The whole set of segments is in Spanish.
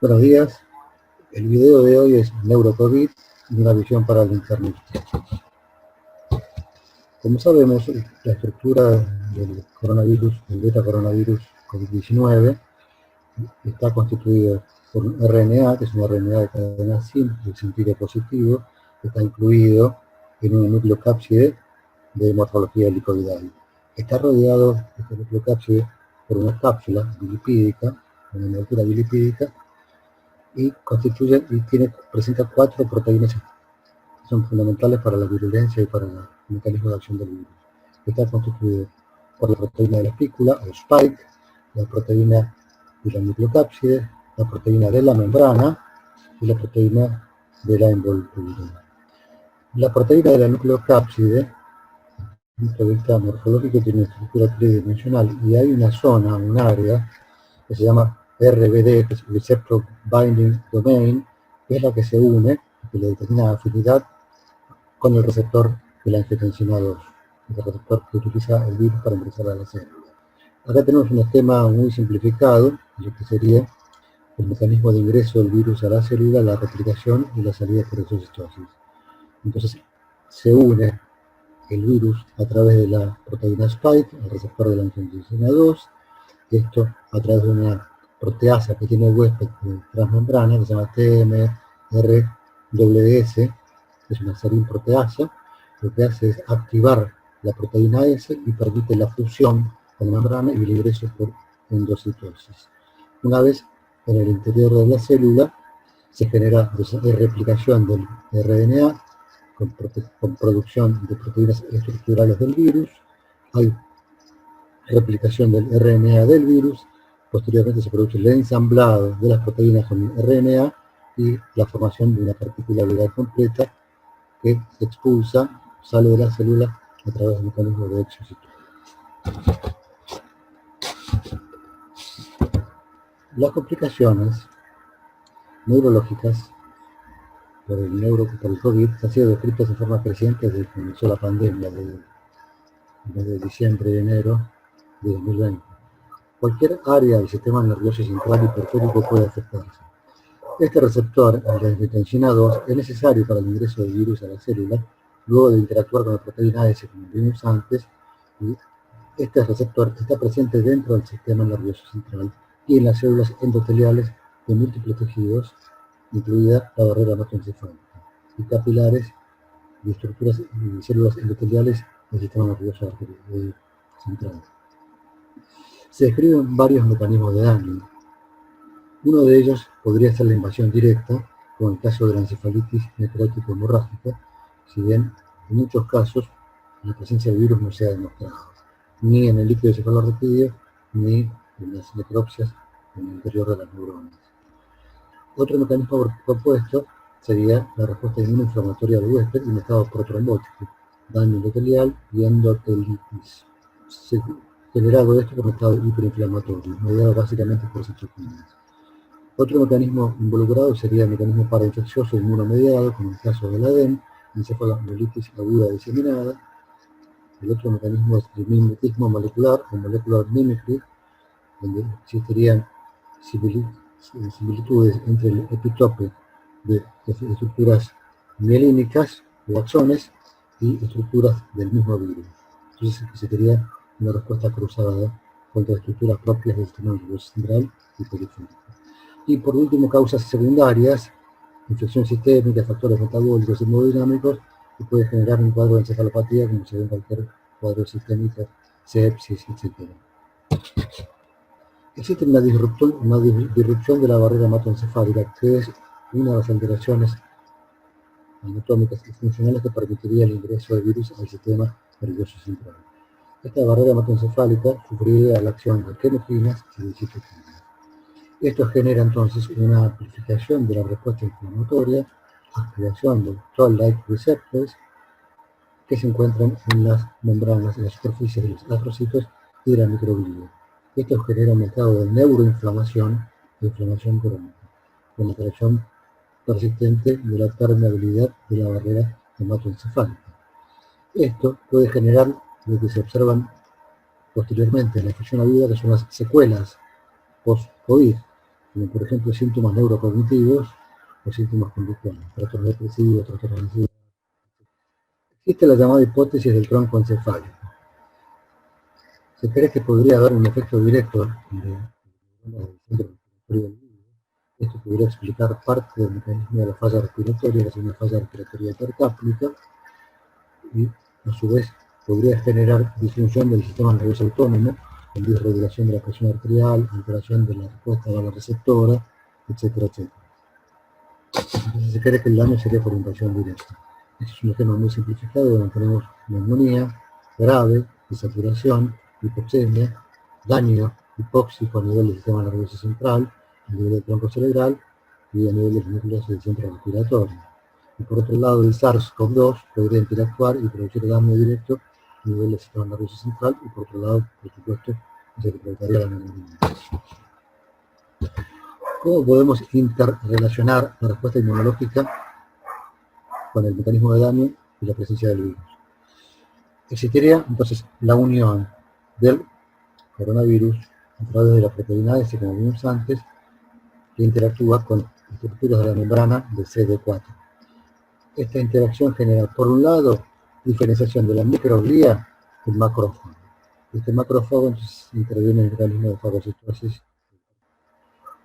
Buenos días. El video de hoy es NeuroCovid y una visión para el internista. Como sabemos, la estructura del coronavirus, del beta coronavirus COVID-19, está constituido por un RNA, que es un RNA de cadena simple, de sentido positivo, que está incluido en un nucleocápside de morfología helicoidal. Está rodeado este nucleocápside por una cápsula bilipídica, una envoltura bilipídica, y presenta 4 proteínas que son fundamentales para la virulencia y para el mecanismo de acción del virus. Está constituido por la proteína de la espícula, o spike, la proteína de la nucleocápside, la proteína de la membrana y la proteína de la envoltura. La proteína de la nucleocápside, desde el punto de vista morfológico, tiene una estructura tridimensional y hay una zona, un área, que se llama RBD, que es Receptor Binding Domain, que es la que se une, que le determina afinidad con el receptor de la angiotensina 2, el receptor que utiliza el virus para ingresar a la célula. Acá tenemos un esquema muy simplificado, lo que sería el mecanismo de ingreso del virus a la célula, la replicación y la salida por exocitosis. Entonces, se une el virus a través de la proteína spike, el receptor de la angiotensina 2, esto a través de una proteasa que tiene huésped transmembrana, que se llama TMRWS, que es una serin proteasa. Lo que hace es activar la proteína S y permite la fusión con la membrana y el ingreso por endocitosis. Una vez en el interior de la célula, se genera replicación del RNA con producción de proteínas estructurales del virus. Hay replicación del RNA del virus, posteriormente se produce el ensamblado de las proteínas con el RNA y la formación de una partícula viral completa que se expulsa, sale de la célula a través del mecanismo de exocitosis. Las complicaciones neurológicas por el COVID han sido descritas de forma creciente desde que comenzó la pandemia, desde diciembre y enero de 2020. Cualquier área del sistema nervioso central y periférico puede afectarse. Este receptor, el de angiotensina 2, es necesario para el ingreso del virus a la célula, luego de interactuar con la proteína S, como vimos antes, y este receptor está presente dentro del sistema nervioso central y en las células endoteliales de múltiples tejidos, incluida la barrera hematoencefálica, y capilares y estructuras y células endoteliales del sistema nervioso central. Se describen varios mecanismos de daño. Uno de ellos podría ser la invasión directa, como en el caso de la encefalitis necrótica hemorrágica, si bien en muchos casos la presencia del virus no se ha demostrado, ni en el líquido cefalorraquídeo, ni en las necropsias en el interior de las neuronas. Otro mecanismo propuesto sería la respuesta inmunoinflamatoria del huésped en estado protrombótico, daño endotelial y endotelitis. Generado esto por un estado hiperinflamatorio, mediado básicamente por citoquinas. Otro mecanismo involucrado sería el mecanismo parainfeccioso inmunomediado, como en el caso del ADEM, encefalomielitis aguda diseminada. El otro mecanismo es el mimetismo molecular o molecular mimicry, donde existirían similitudes entre el epitope de estructuras mielínicas o axones y estructuras del mismo virus. Entonces existiría una respuesta cruzada contra estructuras propias del sistema nervioso central y periférico. Y por último, causas secundarias, infección sistémica, factores metabólicos y hemodinámicos, que puede generar un cuadro de encefalopatía, como se ve en cualquier cuadro sistémico, sepsis, etc. Existe una disrupción de la barrera hematoencefálica, que es una de las alteraciones anatómicas y funcionales que permitiría el ingreso del virus al sistema nervioso central. Esta barrera hematoencefálica sufriría la acción de quenoquinas y de citoquinas. Esto genera entonces una amplificación de la respuesta inflamatoria, activación de Toll-like receptors que se encuentran en las membranas, en las superficies de los astrocitos y de la microglia. Esto genera un estado de neuroinflamación e inflamación crónica, con la corrección persistente de la permeabilidad de la barrera hematoencefálica. Esto puede generar lo que se observan posteriormente en la infección aguda, que son las secuelas post-COVID, como por ejemplo síntomas neurocognitivos o síntomas conductuales, trastornos depresivos, trastornos de ansiedad. Existe la llamada hipótesis del tronco encefálico. Se cree que podría haber un efecto directo del centro respiratorio del individuo. Esto podría explicar parte del mecanismo de la falla respiratoria, que es una falla respiratoria hipercápnica, y a su vez podría generar disfunción del sistema nervioso autónomo, con disregulación de la presión arterial, alteración de la respuesta a la receptora, etcétera, etcétera. Entonces se cree que el daño sería por invasión directa. Este es un esquema muy simplificado donde tenemos neumonía grave, desaturación, hipoxemia, daño hipóxico a nivel del sistema nervioso central, a nivel del tronco cerebral y a nivel de los núcleos del centro respiratorio. Y por otro lado, el SARS-CoV-2 podría interactuar y producir daño directo a nivel del sistema nervioso central y por otro lado, por supuesto, se provocaría la neumonía. ¿Cómo podemos interrelacionar la respuesta inmunológica con el mecanismo de daño y la presencia del virus? Existiría entonces la unión del coronavirus a través de la proteína S, como vimos antes, que interactúa con estructuras de la membrana de CD4. Esta interacción genera, por un lado, diferenciación de la microglía del macrófago. Este macrófago entonces interviene en el mecanismo de fagocitosis.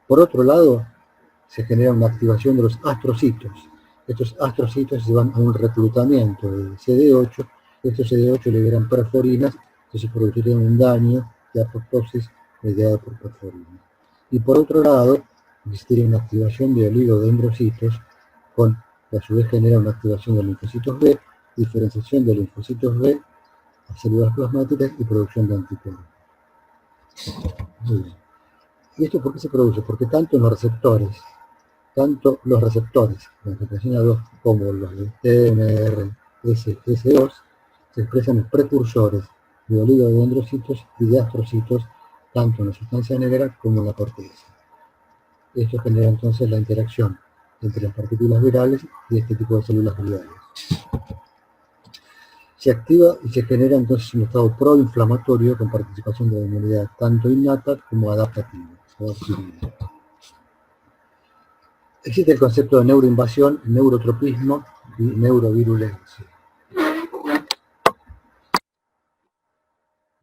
Por otro lado, se genera una activación de los astrocitos. Estos astrocitos llevan a un reclutamiento de CD8. Estos CD8 liberan perforinas, entonces producirían un daño de apoptosis mediada por perforinas. Y por otro lado, existiría una activación de oligodendrocitos, que a su vez genera una activación de linfocitos B, diferenciación de linfocitos B a células plasmáticas y producción de anticuerpos. Muy bien. ¿Y esto por qué se produce? Porque tanto los receptores, la angiotensina 2 como los de TMR, S2, se expresan en precursores de oligodendrocitos y de astrocitos, tanto en la sustancia negra como en la corteza. Esto genera entonces la interacción entre las partículas virales y este tipo de células gliales. Se activa y se genera entonces un estado proinflamatorio con participación de la inmunidad tanto innata como adaptativa. Existe el concepto de neuroinvasión, neurotropismo y neurovirulencia.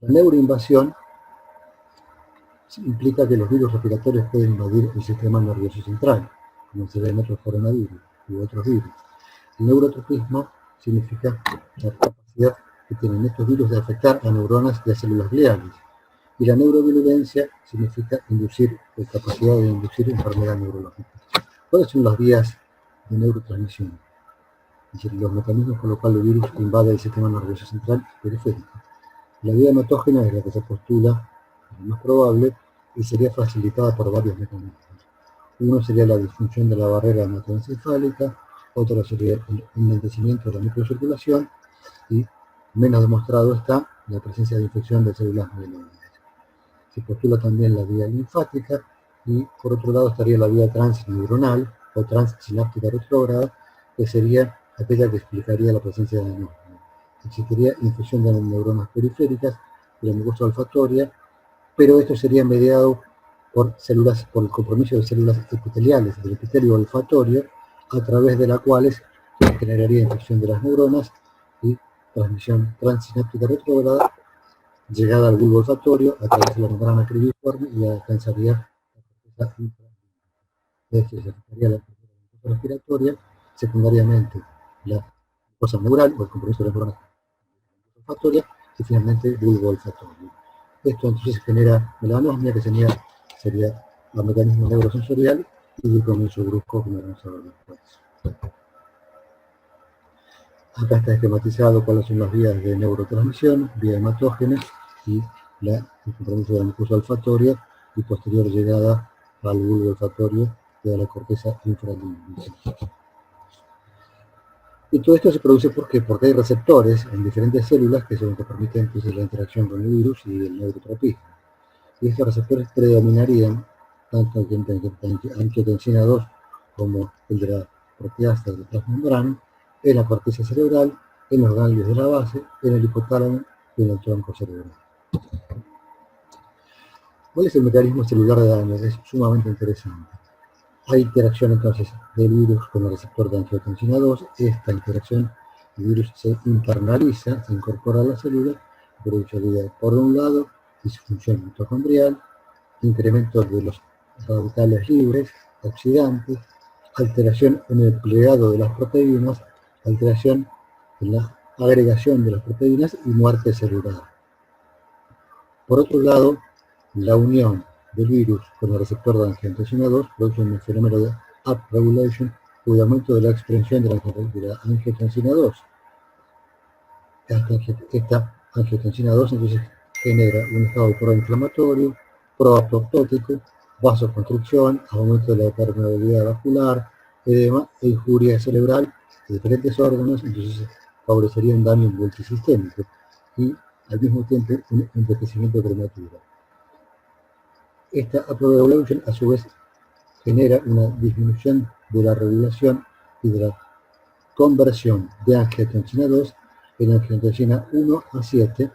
La neuroinvasión implica que los virus respiratorios pueden invadir el sistema nervioso central, como se ve en otros coronavirus y otros virus. El neurotropismo significa la capacidad que tienen estos virus de afectar a neuronas de células gliales. Y la neurovirulencia significa la capacidad de inducir enfermedad neurológica. ¿Cuáles son las vías de neurotransmisión? Es decir, los mecanismos por los cuales el virus invade el sistema nervioso central y periférico. La vía hematógena es la que se postula lo más probable y sería facilitada por varios mecanismos. Uno sería la disfunción de la barrera hematoencefálica, otro sería el enlentecimiento de la microcirculación y menos demostrado está la presencia de infección de células mieloides. Se postula también la vía linfática y por otro lado estaría la vía transneuronal o transsináptica retrógrada, que sería aquella que explicaría la presencia de anemia. Existiría infección de neuronas periféricas, de la mucosa olfatoria, pero esto sería mediado por el compromiso de células epiteliales del epitelio olfatorio, a través de las cuales se generaría infección de las neuronas y transmisión transsináptica retrógrada, llegada al bulbo olfatorio a través de la membrana cribiforme y alcanzaría la corteza infralímbica. Esto se afectaría la mucosa respiratoria, secundariamente la mucosa neural o el compromiso de las neuronas olfatoria y finalmente el bulbo olfatorio. Esto entonces genera melanosmia, que sería el mecanismo neurosensorial, y el comienzo brusco, como vamos a ver después. Acá está esquematizado cuáles son las vías de neurotransmisión, vía hematógena y el compromiso de la mucosa olfatoria y posterior llegada al bulbo olfatorio y a la corteza infralímbica. Y todo esto se produce ¿por qué? Porque hay receptores en diferentes células que son los que permiten entonces la interacción con el virus y el neurotropismo. Y estos receptores predominarían tanto angiotensina 2 como el de la proteasa de la transmembrana, en la corteza cerebral, en los ganglios de la base, en el hipotálamo y en el tronco cerebral. ¿Cuál es el mecanismo celular de daño? Es sumamente interesante. Hay interacción entonces del virus con el receptor de angiotensina 2. Esta interacción, el virus se internaliza, se incorpora a la célula, produce por un lado disfunción mitocondrial, incremento de los radicales libres, oxidantes, alteración en el plegado de las proteínas, alteración en la agregación de las proteínas y muerte celular. Por otro lado, la unión del virus con el receptor de angiotensina 2 produce un fenómeno de upregulation o de aumento de la expresión de la angiotensina 2. Esta angiotensina 2 entonces genera un estado proinflamatorio, proapoptótico, vasoconstricción, aumento de la permeabilidad vascular, edema e injuria cerebral de diferentes órganos, entonces favorecería un daño multisistémico y al mismo tiempo un envejecimiento prematuro. Esta upregulation a su vez genera una disminución de la regulación y de la conversión de angiotensina 2 en angiotensina 1 a 7,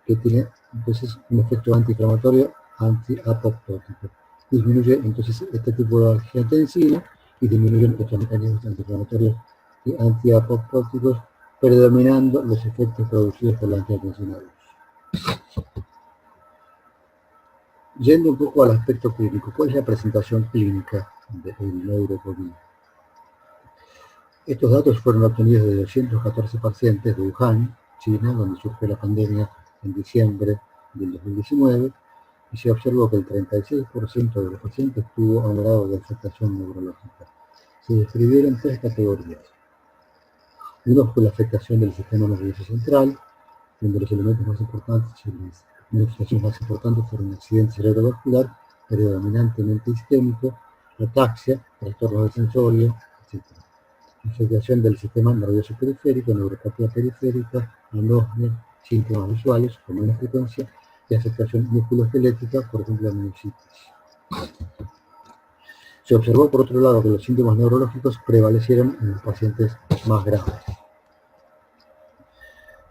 que tiene entonces un efecto antiinflamatorio, antiapoptótico. Disminuye entonces este tipo de angiotensina y disminuyen estos mecanismos antiinflamatorios y antiapoptóticos, predominando los efectos producidos por la angiotensina 2. Yendo un poco al aspecto clínico, ¿cuál es la presentación clínica del neurocovid? Estos datos fueron obtenidos de 214 pacientes de Wuhan, China, donde surgió la pandemia en diciembre del 2019, y se observó que el 36% de los pacientes tuvo un grado de afectación neurológica. Se describieron tres categorías. Uno fue la afectación del sistema nervioso central, donde los elementos más importantes y las manifestaciones más importantes fueron accidente cerebrovascular, predominantemente isquémico, ataxia, trastorno del sensorio, etc. Afectación del sistema nervioso periférico, neuropatía periférica, anosmia, síntomas visuales con menos frecuencia y afectación musculoesquelética, por ejemplo, la miositis. Se observó, por otro lado, que los síntomas neurológicos prevalecieron en los pacientes más graves.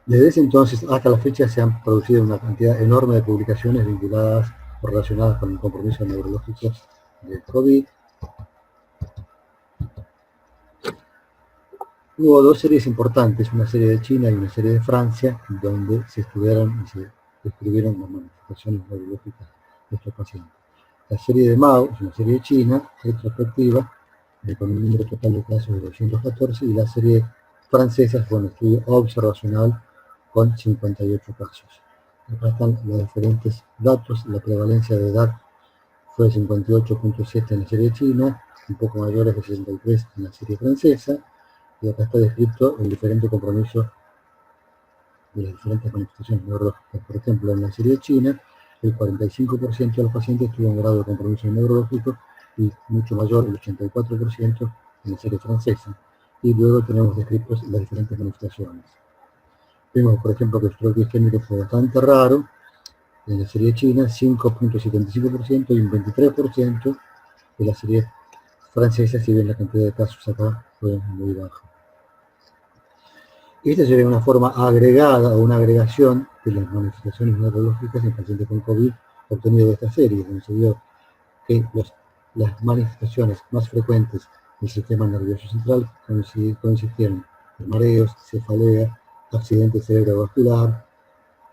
Desde ese entonces hasta la fecha se han producido una cantidad enorme de publicaciones vinculadas o relacionadas con el compromiso neurológico del COVID. Hubo dos series importantes, una serie de China y una serie de Francia, donde se estudiaron y se describieron las manifestaciones neurológicas de estos pacientes. La serie de Mao es una serie de China, retrospectiva, con un número total de casos de 214, y la serie francesa fue un estudio observacional con 58 casos. Acá están los diferentes datos. La prevalencia de edad fue 58.7 en la serie china, un poco mayores de 63 en la serie francesa, y acá está descrito el diferente compromiso de las diferentes manifestaciones neurológicas. Por ejemplo, en la serie china, el 45% de los pacientes tuvo un grado de compromiso neurológico y mucho mayor, el 84% en la serie francesa. Y luego tenemos descritos las diferentes manifestaciones. Vemos, por ejemplo, que el stroke isquémico fue bastante raro en la serie china, 5.75% y un 23% en la serie francesa, si bien la cantidad de casos acá fue muy baja. Esta sería una forma agregada o una agregación de las manifestaciones neurológicas en pacientes con COVID obtenido de esta serie, donde se vio que las manifestaciones más frecuentes del sistema nervioso central consistieron en mareos, cefalea, accidente cerebrovascular,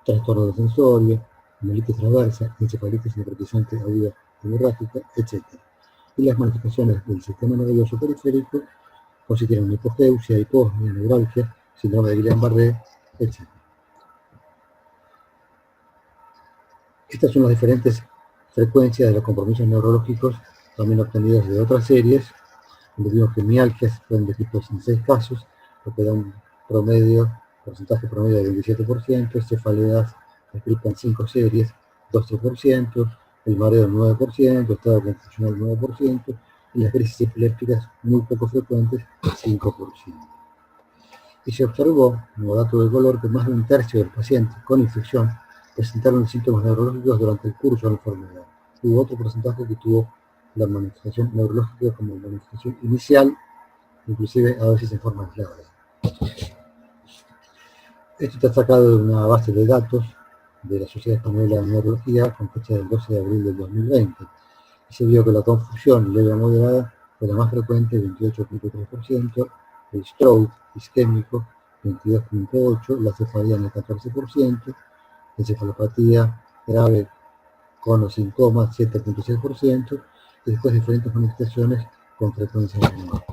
trastorno del sensorio, hemolitis transversa, encefalitis necrotizante aguda hemorrágica, etc. Y las manifestaciones del sistema nervioso periférico consistieron en hipogeusia, hiposmia, neuralgia, síndrome de Guillain-Barré, etc. Estas son las diferentes frecuencias de los compromisos neurológicos también obtenidos de otras series, donde vimos que mialgias fueron descritos en 6 casos, lo que da un porcentaje promedio del 27%, cefaleas descritas en 5 series, 12%, el mareo 9%, estado confusional 9%, y las crisis epilépticas muy poco frecuentes, 5%. Y se observó, como dato de color, que más de un tercio de los pacientes con infección presentaron síntomas neurológicos durante el curso de la enfermedad. Hubo otro porcentaje que tuvo la manifestación neurológica como manifestación inicial, inclusive a veces en forma aislada. Esto está sacado de una base de datos de la Sociedad Española de Neurología con fecha del 12 de abril del 2020. Y se vio que la confusión leve a moderada fue la más frecuente, 28.3%, el stroke isquémico, 22.8%, la cefalea en el 14%, la encefalopatía grave con o sin coma, 7.6%, y después diferentes manifestaciones con frecuencia menor.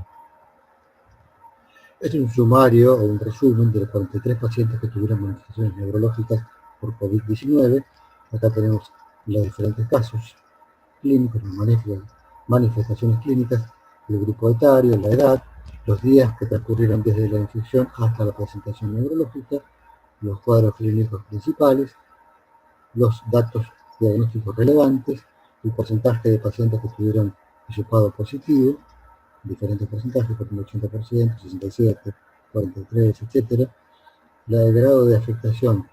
Este es un sumario o un resumen de los 43 pacientes que tuvieron manifestaciones neurológicas por COVID-19. Acá tenemos los diferentes casos clínicos, las manifestaciones clínicas, el grupo etario, la edad, los días que transcurrieron desde la infección hasta la presentación neurológica, los cuadros clínicos principales, los datos diagnósticos relevantes, el porcentaje de pacientes que tuvieron hisopado positivo, diferentes porcentajes, por ejemplo 80%, 67%, 43%, etc. El grado de afectación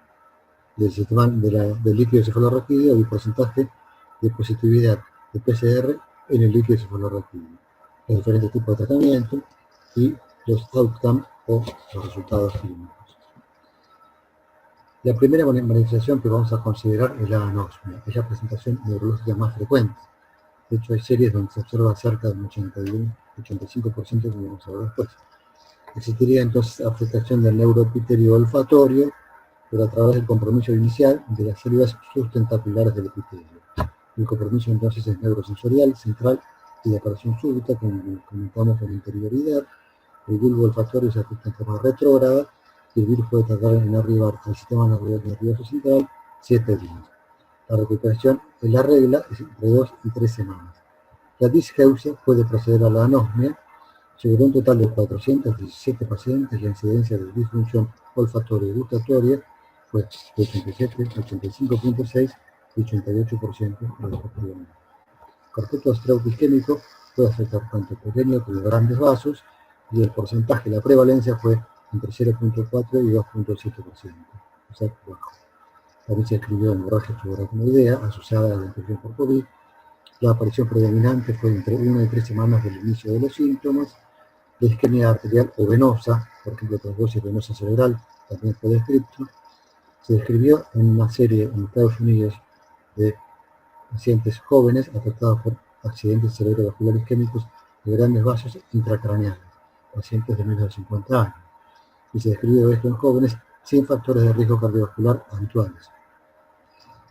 del sistema del líquido cefalorraquídeo y el porcentaje de positividad de PCR en el líquido cefalorraquídeo, los diferentes tipos de tratamiento y los outcomes o los resultados clínicos. La primera manifestación que vamos a considerar es la anosmia, es la presentación neurológica más frecuente. De hecho, hay series donde se observa cerca del 85%, como vamos a ver después. Existiría entonces afectación del neuroepitelio olfatorio, pero a través del compromiso inicial de las células sustentaculares del epitelio. El compromiso entonces es neurosensorial, central y de aparición súbita, como comentamos con anterioridad. El bulbo olfatorio se afecta en forma retrógrada y el virus puede tardar en arribar al sistema nervioso central 7 días. La recuperación en la regla es entre 2 y 3 semanas. La disgeusia puede proceder a la anosmia. Sobre un total de 417 pacientes, la incidencia de disfunción olfatoria y gustatoria fue de 87, 85.6 y 88% respectivamente. Con respecto al stroke isquémico, puede afectar tanto pequeños como grandes vasos, y el porcentaje, la prevalencia fue entre 0.4 y 2.7%, o sea, bajo. También se escribió hemorragia subaracnoidea asociada a la infección por COVID. La aparición predominante fue entre 1 y 3 semanas del inicio de los síntomas. La isquemia arterial o venosa, por ejemplo, trombosis venosa cerebral, también fue descrito. Se describió en una serie en Estados Unidos de pacientes jóvenes afectados por accidentes cerebrovasculares isquémicos de grandes vasos intracraneales, pacientes de menos de 50 años. Y se describió esto en jóvenes sin factores de riesgo cardiovascular habituales.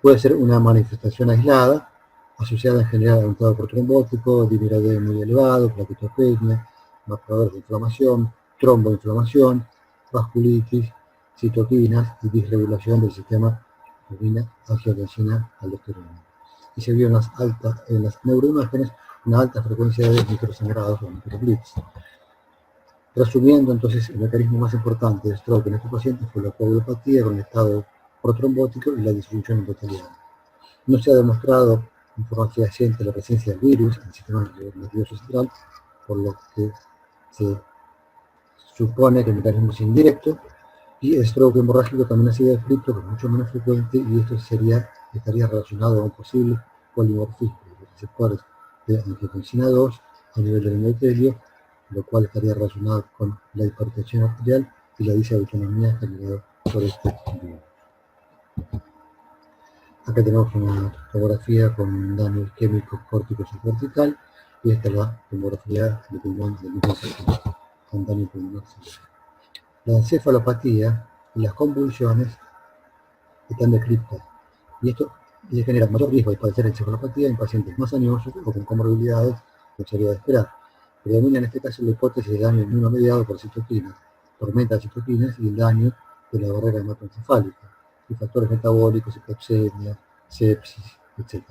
Puede ser una manifestación aislada, asociada en general a un cuadro trombótico, diviradero muy elevado, plaquetopenia, marcadores de inflamación, tromboinflamación, vasculitis, citoquinas y disregulación del sistema renina-angiotensina-aldosterona. Y se vio en las neuroimágenes una alta frecuencia de microsangrados o microblitz. Resumiendo, entonces, el mecanismo más importante de stroke en estos pacientes fue la coagulopatía con el estado protrombótico y la disfunción endotelial. No se ha demostrado en forma fehaciente la presencia del virus en el sistema nervioso central, por lo que se supone que el mecanismo es indirecto, y el stroke hemorrágico también ha sido descrito, pero es mucho menos frecuente, y esto estaría relacionado a un posible polimorfismo de los receptores de angiotensina 2 a nivel del endotelio, lo cual estaría relacionado con la hipertensión arterial y la disautonomía generada por este virus. Acá tenemos una tomografía con un daño isquémico córtico subcortical, y esta es la tomografía de pulmón del mismo paciente con daño pulmonar severo. La encefalopatía y las convulsiones están descritas, y esto le genera mayor riesgo de padecer encefalopatía en pacientes más añosos o con comorbilidades que sería de esperar. Predomina en este caso la hipótesis de daño inmunomediado por citoquinas, tormenta de citoquinas y el daño de la barrera hematoencefálica, y factores metabólicos, hipoxemia, sepsis, etc.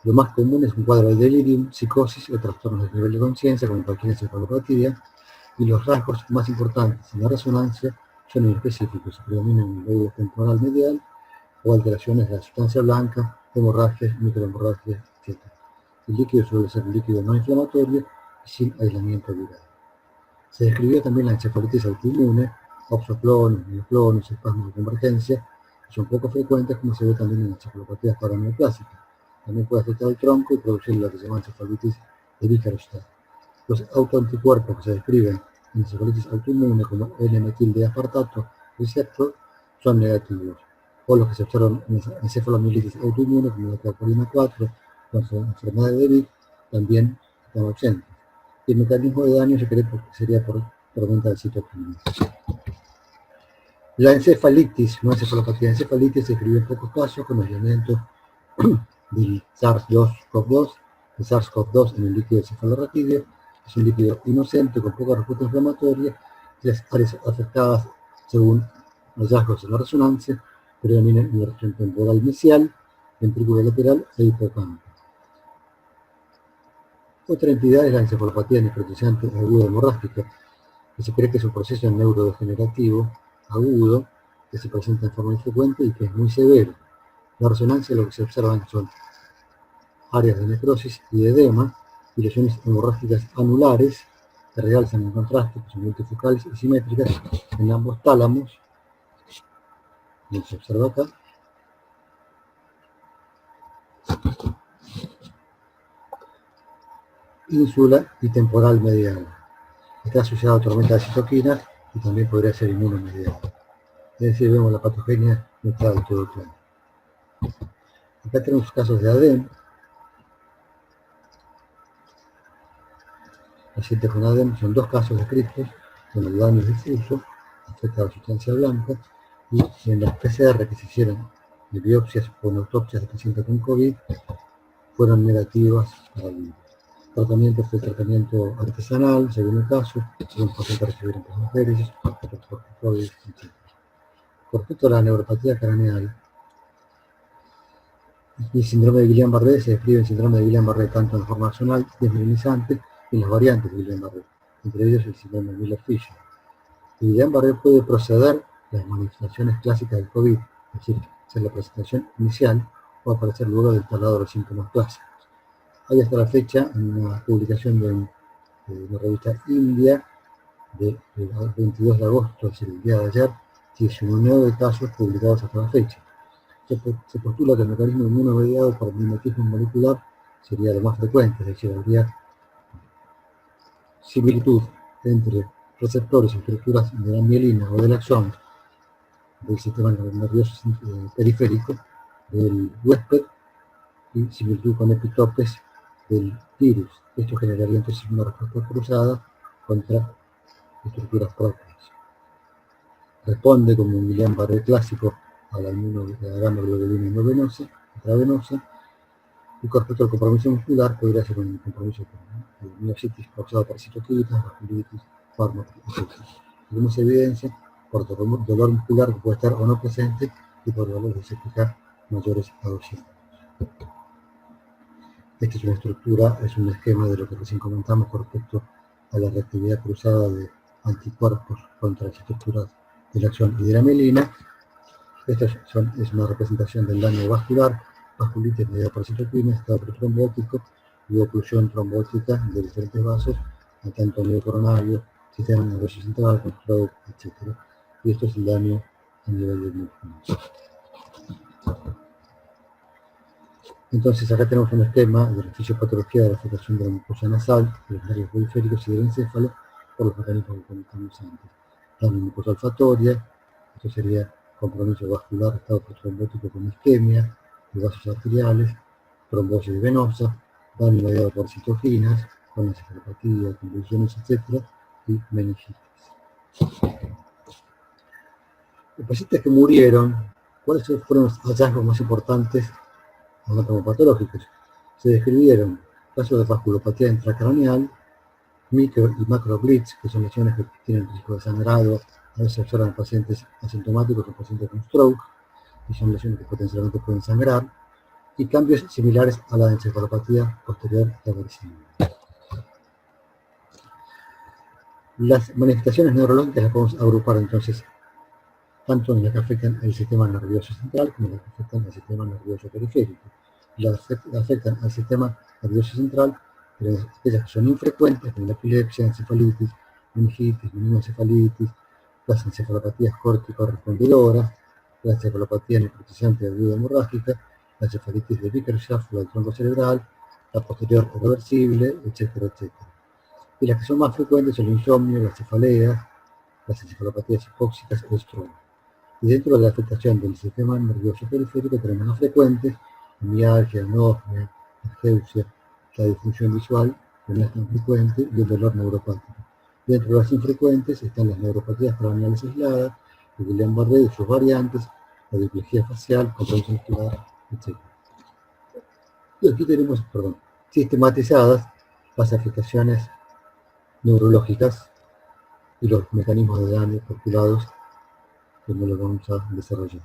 Lo más común es un cuadro de delirium, psicosis o trastornos del nivel de conciencia, como cualquier encefalopatía, y los rasgos más importantes en la resonancia son inespecíficos, predominan el lóbulo temporal medial o alteraciones de la sustancia blanca, hemorragias, microhemorragias, etc. El líquido suele ser un líquido no inflamatorio y sin aislamiento viral. Se describió también la encefalitis autoinmune, oxoclones, mioclones, espasmos de convergencia, que son poco frecuentes, como se ve también en las encefalopatías paraneoplásicas. También puede afectar el tronco y producir lo que se llama encefalitis de Bickerstaff. Los autoanticuerpos que se describen en encefalitis autoinmune como N-metil-D-aspartato receptor son negativos. o los que se observan en encefalomielitis autoinmune, como la caupolina 4, con la enfermedad de Vick, también están ausentes. Y el mecanismo de daño se cree que sería por tormenta de citoquinas. La encefalitis, no encefalopatía, encefalitis se describe en pocos casos con aislamiento del SARS-CoV-2. El SARS-CoV-2 en el líquido cefalorraquídeo es un líquido inocente con poca respuesta inflamatoria y las áreas afectadas, según hallazgos en la resonancia, predominan en la región temporal mesial, ventrículo lateral e hipocampo. Otra entidad es la encefalopatía necrotizante aguda hemorrágica, que se cree que es un proceso neurodegenerativo agudo que se presenta en forma infrecuente y que es muy severo. La resonancia lo que se observan son áreas de necrosis y de edema y lesiones hemorrágicas anulares que realzan en contraste, que son multifocales y simétricas en ambos tálamos, como se observa acá, ínsula y temporal medial. Está asociado a tormenta de citoquinas y también podría ser inmunomediado. Es decir, vemos la patogenia no está del todo clara. Acá tenemos casos de ADEM. Pacientes con ADEM son dos casos descritos, con el daño difuso, afecta a la sustancia blanca, y en las PCR que se hicieron de biopsias o en autopsias de pacientes con COVID fueron negativas para el tratamiento. Fue tratamiento artesanal, según el caso, según los pacientes recibieron plasmaféresis, por COVID, etc. Con respecto a la neuropatía craneal, el síndrome de Guillain-Barré se describe el síndrome de Guillain-Barré tanto en forma axonal, desmielinizante, y en las variantes de Guillain-Barré, entre ellos el síndrome de Miller-Fisher. El Guillain-Barré puede proceder de las manifestaciones clásicas del COVID, es decir, ser la presentación inicial o aparecer luego del instalado de los síntomas clásicos. Hay hasta la fecha una publicación de la revista India del 22 de agosto, es decir, el día de ayer, 19 casos publicados hasta la fecha. Se postula que el mecanismo inmunomediado por mimetismo molecular sería lo más frecuente, es decir, habría similitud entre receptores y estructuras de la mielina o del axón del sistema nervioso periférico del huésped y similitud con epitopes del virus. Esto generaría entonces una respuesta cruzada contra estructuras propias. Responde como un Guillain-Barré clásico a la gamma-globulina intravenosa, y con respecto al compromiso muscular podría ser un compromiso con miositis causado por citoquinas, vasculitis, fármacos, etc. Tenemos evidencia por dolor muscular que puede estar o no presente y por valores de CPK mayores a 200. Esta es una estructura, es un esquema de lo que recién comentamos con respecto a la reactividad cruzada de anticuerpos contra las estructuras de la acción y de la mielina. Esta es una representación del daño vascular, vasculitis mediada por citoquinas, estado pretrombótico y oclusión trombótica de diferentes vasos, tanto a nivel coronario, sistema nervioso central, con stroke, etc. Y esto es el daño a nivel del músculo. Entonces acá tenemos un esquema de la fisiopatología de la afectación de la mucosa nasal, de los nervios periféricos y del encéfalo por los mecanismos que comentamos antes. Daño mucosa olfatoria, esto sería compromiso vascular, estado protrombótico con isquemia, de vasos arteriales, trombosis venosa, daño mediado por citoquinas, con encefalopatía, convulsiones, etc. y meningitis. Los pacientes que murieron, ¿cuáles fueron los hallazgos más importantes anatomopatológicos? Se describieron casos de vasculopatía intracraneal, micro y macroblitz, que son lesiones que tienen riesgo de sangrado, a veces se observan en pacientes asintomáticos o pacientes con stroke, y son lesiones que potencialmente pueden sangrar, y cambios similares a la encefalopatía posterior reversible. Las manifestaciones neurológicas las podemos agrupar entonces tanto en las que afectan el sistema nervioso central como en las que afectan el sistema nervioso periférico. Las que afectan al sistema nervioso central, aquellas que son infrecuentes, como la epilepsia, encefalitis, meningitis, meningoencefalitis, las encefalopatías córtico-respondedoras, la encefalopatía necrotizante aguda hemorrágica, la encefalitis de Bickerstaff o del tronco cerebral, la posterior irreversible, etcétera, etcétera. Y las que son más frecuentes son el insomnio, las cefaleas, las encefalopatías hipóxicas o stroke. Y dentro de la afectación del sistema nervioso periférico tenemos las frecuentes, mialgia, anosmia, argeusia, la disfunción visual, que no es tan frecuente, y el dolor neuropático. Dentro de las infrecuentes están las neuropatías craneales aisladas, el Guillain-Barré y sus variantes, la diplejía facial, comprensión muscular, etc. Y aquí tenemos, sistematizadas las afectaciones neurológicas y los mecanismos de daño postulados que no lo vamos a desarrollar.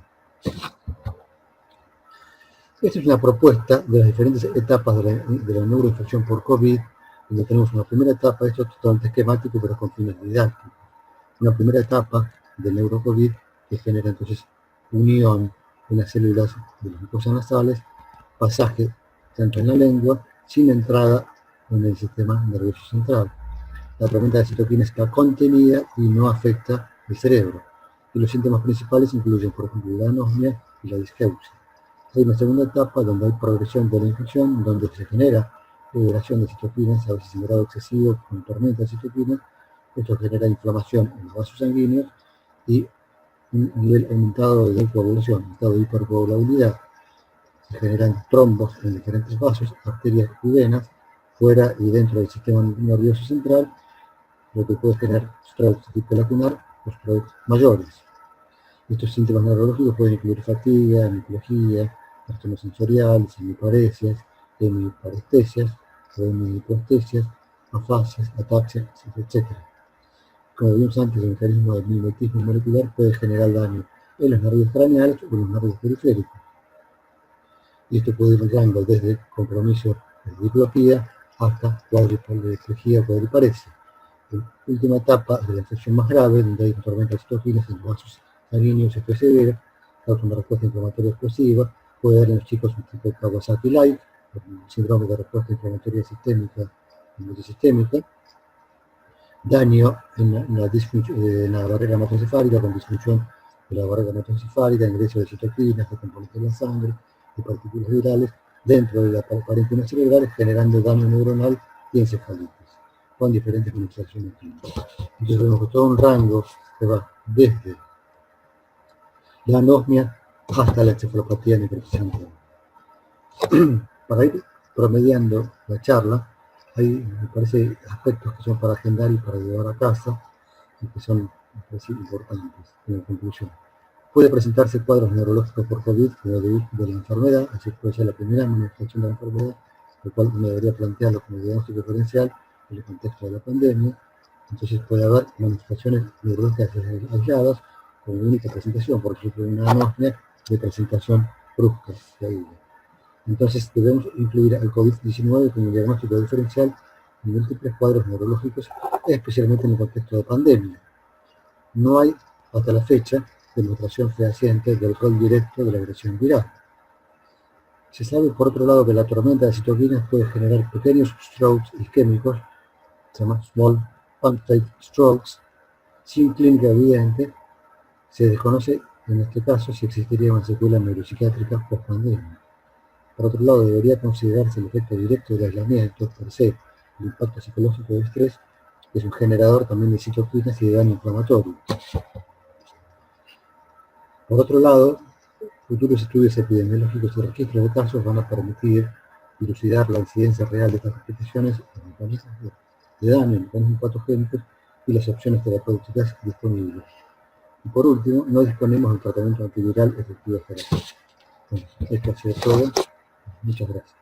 Esta es una propuesta de las diferentes etapas de la neuroinfección por COVID, donde tenemos una primera etapa, esto es totalmente esquemático, pero con fines didácticos. Una primera etapa del neurocovid que genera entonces unión en las células de las mucosas nasales, pasaje tanto en la lengua, sin entrada en el sistema nervioso central. La tormenta de citoquina está contenida y no afecta el cerebro. Y los síntomas principales incluyen, por ejemplo, la anosmia y la disgeusia. Hay una segunda etapa donde hay progresión de la infección, donde se genera liberación de citoquinas, a veces en grado excesivo, con tormenta de citoquinas. Esto genera inflamación en los vasos sanguíneos y un nivel aumentado de coagulación, aumentado de hipercoagulabilidad. Se generan trombos en diferentes vasos, arterias y venas, fuera y dentro del sistema nervioso central, lo que puede generar strokes de tipo lacunar o strokes mayores. Estos síntomas neurológicos pueden incluir fatiga, hemiplegia, trastornos sensoriales, hemiparesias, hemiparestesias, hemihipoestesias, afasias, ataxias, etc. Como vimos antes, el mecanismo del mimetismo molecular puede generar daño en los nervios craneales o en los nervios periféricos. Y esto puede ir en rango desde compromiso de diplopía hasta cuadriplegia o cuadriparesia. La última etapa de la infección más grave, donde hay tormenta de citoquinas en los vasos sanguíneos, esto es severo, causa una respuesta inflamatoria explosiva, puede dar en los chicos un tipo de Kawasaki-like, un síndrome de respuesta inflamatoria sistémica y multisistémica, daño en la barrera hematoencefálica con disfunción de la barrera hematoencefálica, ingreso de citoquinas, de componentes de la sangre, de partículas virales dentro de la parénquima cerebral, generando daño neuronal y encefalitis, con diferentes manifestaciones clínicas. Entonces vemos que todo un rango que va desde la anosmia hasta la encefalopatía necrotizante. Para ir promediando la charla, hay, me parece, aspectos que son para agendar y para llevar a casa y que son importantes en conclusión. Puede presentarse cuadros neurológicos por COVID de la enfermedad, así que puede ser la primera manifestación de la enfermedad, lo cual uno debería plantearlo como diagnóstico diferencial en el contexto de la pandemia. Entonces puede haber manifestaciones neurológicas aisladas como única presentación, por ejemplo, una anosmia de presentación brusca. Entonces debemos incluir al COVID-19 como diagnóstico diferencial en múltiples cuadros neurológicos, especialmente en el contexto de pandemia. No hay, hasta la fecha, demostración fehaciente del rol directo de la agresión viral. Se sabe, por otro lado, que la tormenta de citoquinas puede generar pequeños strokes isquémicos, se llama small punctate strokes, sin clínica evidente. Se desconoce en este caso si existiría una secuela neuropsiquiátrica post-pandemia. Por otro lado, debería considerarse el efecto directo del aislamiento, per se, el impacto psicológico del estrés, que es un generador también de citoquinas y de daño inflamatorio. Por otro lado, futuros estudios epidemiológicos y registros de casos van a permitir dilucidar la incidencia real de estas afectaciones, los mecanismos de daño, los mecanismos patogénicos y las opciones terapéuticas disponibles. Y por último, no disponemos de un tratamiento antiviral efectivo hasta la fecha. Bueno, esto ha sido todo. Muchas gracias.